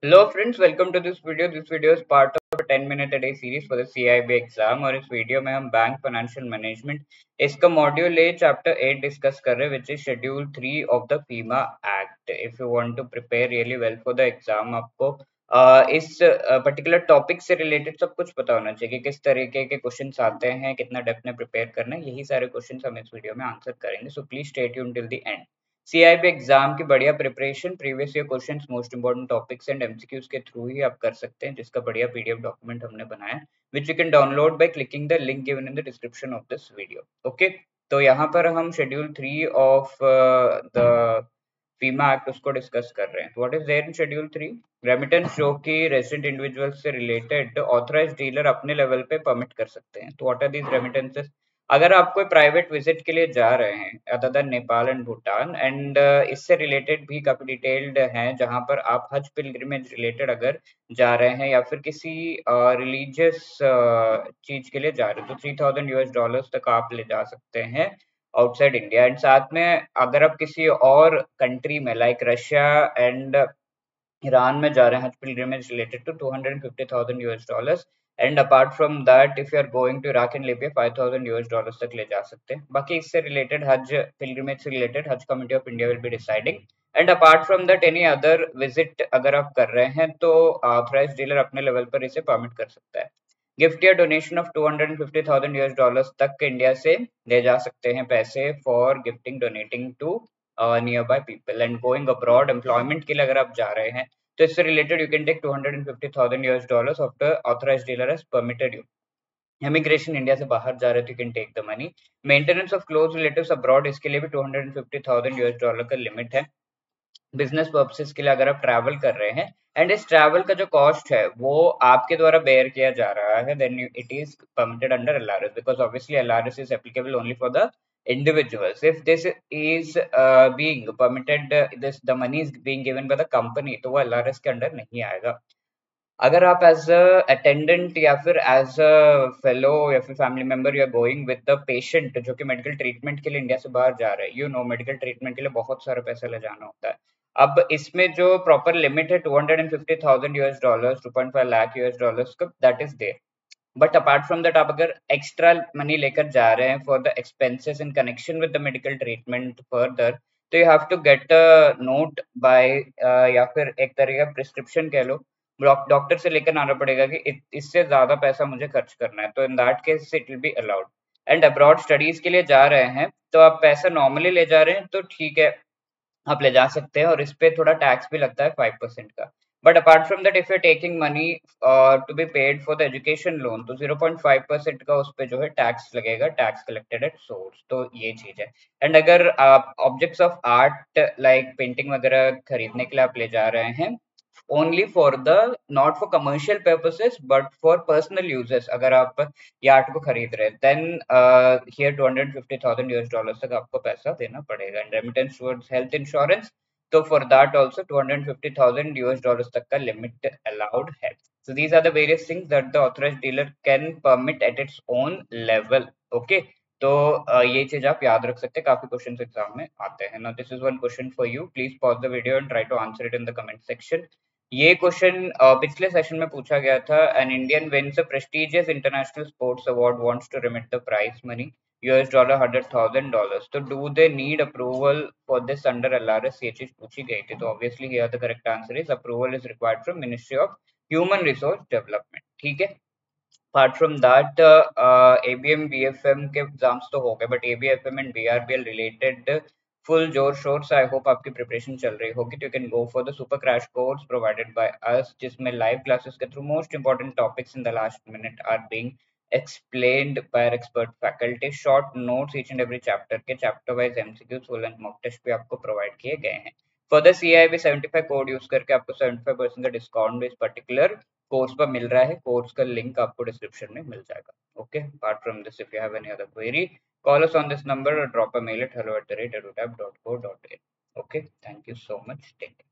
Hello friends, welcome to this video. This video is part of a 10-minute a day series for the CIB exam और इस video में हम bank financial management इसका module A chapter 8 discuss कर रहे हैं which is schedule 3 of the FEMA act. If you want to prepare really well for the exam आपको इस पर्टिकुलर टॉपिक से रिलेटेड सब कुछ पता होना चाहिए कि किस तरीके के क्वेश्चंस आते हैं, कितना डेप्थ में प्रिपेयर करना है। यही सारे क्वेश्चंस हम इस वीडियो में आंसर करेंगे, so please stay tuned till the end. CIB exam की बढ़िया preparation previous year questions, most important topics and MCQs के थ्रू ही आप कर सकते हैं, जिसका बढ़िया पीडीएफ डॉक्यूमेंट हमने बनाया है which you can download by clicking the link given in the description of this video. Okay, तो यहाँ पर हम schedule 3 of the FEMA act उसको डिस्कस कर रहे हैं। What is there in schedule 3? Remittance जो कि रेजिडेंट इंडिविजुअल्स से रिलेटेड ऑथराइज्ड डीलर अपने लेवल पे परमिट कर सकते हैं। तो व्हाट आर दीज रेमिटेंसेस? अगर आप कोई प्राइवेट विजिट के लिए जा रहे हैं other than Nepal and Bhutan and इससे रिलेटेड भी काफी डिटेल्ड हैं, जहां पर आप हज पिलग्रिमेज रिलेटेड अगर जा रहे हैं या फिर किसी रिलीजियस चीज के लिए जा रहे हैं, तो $3000 तक आप ले जा सकते हैं आउटसाइड इंडिया। एंड साथ में अगर आप किसी और कंट्री में लाइक रशिया एंड ईरान में जा रहे हैं हज pilgrimage related to $250,000 and apart from that if you are going to Iraq and Libya $5,000 तक ले जा सकते हैं। बाकी इससे रिलेटेड हज पिलग्रिमेज से रिलेटेड हज committee of India will be deciding. And apart from that any other visit अगर आप कर रहे हैं तो ऑथराइज्ड डीलर अपने लेवल पर इसे परमिट कर सकता है। गिफ्ट या डोनेशन ऑफ $250,000 तक इंडिया से ले जा सकते हैं पैसे for gifting donating to nearby people. And going abroad employment के लिए अगर आप जा रहे हैं तो इससे related you can take $250,000 off the authorised dealer has permitted you. Immigration India से बाहर जा रहे तो you can take the money. Maintenance of close relatives abroad, इसके लिए भी $250,000 का लिमिट है। बिजनेस पर्पसेस के लिए अगर आप ट्रैवल कर रहे हैं एंड इस ट्रैवल का जो कॉस्ट है वो आपके द्वारा बेयर किया जा रहा है, then it is permitted under LRS because obviously LRS is applicable only for the individuals. If this is being permitted, this the money is being given by the company, तो वो एलआरएस के under नहीं आएगा। अगर आप as a attendant या फिर as a fellow या फिर family member you are going with the patient जो कि मेडिकल ट्रीटमेंट के लिए इंडिया से बाहर जा रहे हैं, यू नो मेडिकल ट्रीटमेंट के लिए बहुत सारा पैसा ले जाना होता है। अब इसमें जो प्रॉपर लिमिट है $250,000, 2.5 लाख यूएस का, that is there. But apart from that आप अगर एक्स्ट्रा मनी लेकर जा रहे हैं for the expenses in connection with the medical treatment further, तो you have to get a note by या फिर एक तरह का प्रिस्क्रिप्शन कह लो, डॉक्टर से लेकर आना पड़ेगा कि इससे ज्यादा पैसा मुझे खर्च करना है, तो in that case it will be allowed. And abroad studies के लिए जा रहे हैं तो आप पैसा नॉर्मली ले जा रहे हैं तो ठीक है, आप ले जा सकते हैं और इस पे थोड़ा टैक्स भी लगता है 5% का। But apart from that if you taking money to be paid for the education loan, तो 0.5% का उस पे जो है टैक्स लगेगा, टैक्स कलेक्टेड एट सोर्स। तो ये चीज है। एंड अगर आप objects of art like painting वगैरह खरीदने के लिए आप ले जा रहे हैं only for the not for commercial purposes but for personal uses, अगर आप ये आर्ट को खरीद रहे हैं देन हियर $250,000 तक आपको पैसा देना पड़ेगा। And remittance towards health insurance, तो फॉर दैट ऑल्सो $250,000 तक का लिमिट अलाउड है। So these are the various things that the authorized dealer can permit at its own level. Okay, तो ये चीज आप याद रख सकते हैं, काफी क्वेश्चन एग्जाम में आते हैं। Now this is one question for you, please pause the video and try to answer it in the comment section. ये क्वेश्चन पिछले सेशन में पूछा गया था। An Indian wins a prestigious international sports award, wants to remit the prize money $100,000, तो do they need approval for this under LRS? ये चीज पूछी गई थी। तो obviously here the correct answer is approval is required from ministry of human resource development. ठीक है, apart from that ABM BFM के एग्जाम्स तो हो गए, but ABFM and BRBL related full जोर शोर से आई होप आपकी प्रिपरेशन चल रही होगी। तो you can go for the super crash course provided by us, जिसमें लाइव क्लासेस के थ्रू most important topics in the last minute are being explained by our expert faculty, short notes each and every chapter के chapter wise MCQs full and mock test भी आपको provide किए गए हैं। Further CIB 75 code use करके आपको 75% का discount भी इस पर्टिकुलर कोर्स पर मिल रहा है। कोर्स का लिंक आपको डिस्क्रिप्शन में मिल जाएगा। Okay, apart from this if you have any other query call us on this number or drop a mail at hello@edutap.co.in. Okay, thank you so much. Take care.